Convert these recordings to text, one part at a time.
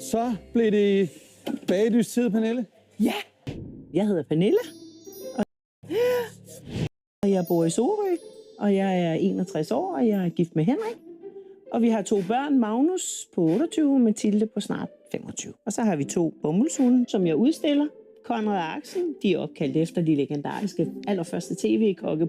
Så blev det bagdystid, Pernille. Ja, jeg hedder Pernille, og jeg bor i Sorø, og jeg er 61 år, og jeg er gift med Henrik. Og vi har 2 børn, Magnus på 28 og Mathilde på snart 25. Og så har vi 2 bomuldshunde, som jeg udstiller. Conrad og Axel, de er opkaldt efter de legendariske allerførste tv-kokke.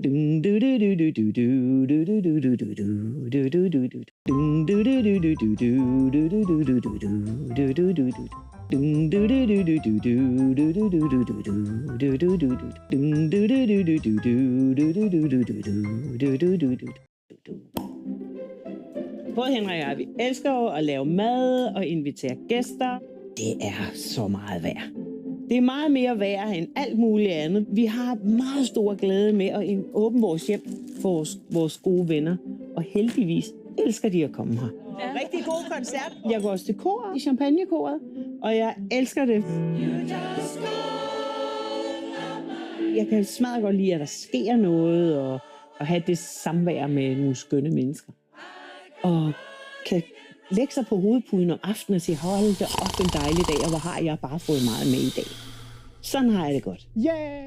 Både Henrik og vi elsker at lave mad og invitere gæster. Det er så meget værd. Det er meget mere værd end alt muligt andet. Vi har meget stor glæde med at åbne vores hjem for vores gode venner. Og heldigvis elsker de at komme her. Ja. Rigtig god koncert. Jeg går også til kor i champagnekoret, og jeg elsker det. Jeg kan smadre godt lide, at der sker noget, og have det samvær med nogle skønne mennesker. Og kan lægge sig på hovedpuden om aftenen og sige, hold da op, en dejlig dag, og hvor har jeg bare fået meget med i dag. Sådan har jeg det godt. Yeah!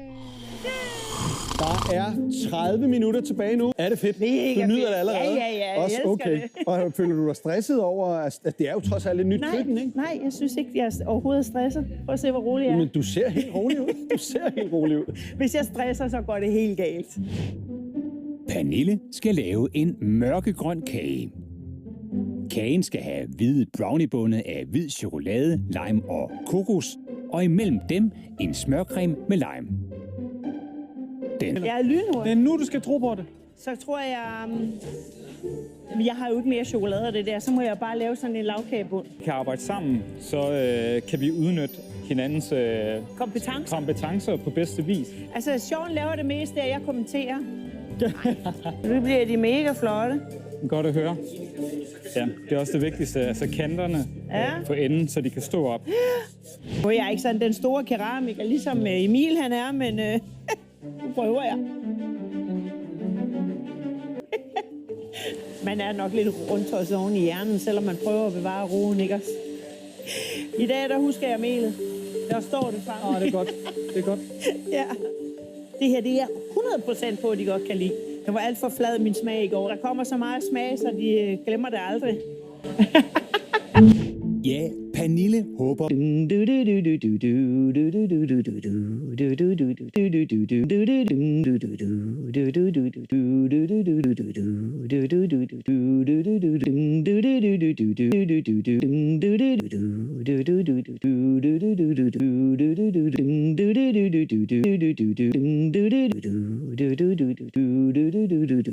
Der er 30 minutter tilbage nu. Er det fedt? Mega du nyder fedt. det allerede? Ja, jeg elsker det. Og føler du dig stresset over, at det er jo trods alt et nyt køkken, ikke? Nej, jeg synes ikke, jeg overhovedet er stresset. Prøv at se, hvor rolig jeg er. Men du ser helt rolig ud. Hvis jeg stresser, så går det helt galt. Pernille skal lave en mørkegrøn kage. Kagen skal have hvide browniebunde af hvid chokolade, lime og kokos, og imellem dem en smørcreme med lime. Jeg er lynhurtig. Det er nu, du skal tro på det. Så tror jeg har jo ikke mere chokolade af det der, så må jeg bare lave sådan en lavkagebund. Kan arbejde sammen, så kan vi udnytte hinandens kompetencer på bedste vis. Altså, Sean laver det meste, at jeg kommenterer. Nu bliver de mega flotte. Godt at høre. Ja, det er også det vigtigste. Altså kanterne på enden, så de kan stå op. Nu er jeg ikke sådan den store keramiker, ligesom Emil han er, men nu prøver jeg. Man er nok lidt rundt oven i hjernen, selvom man prøver at bevare roen, ikke også? I dag, der husker jeg melet. Der står det frem. Det er godt. Det er godt. Ja. Det her, det er 100% på, at de godt kan lide. Det var alt for flad min smag i går. Der kommer så meget smag, så de glemmer det aldrig. Ja, Pernille håber.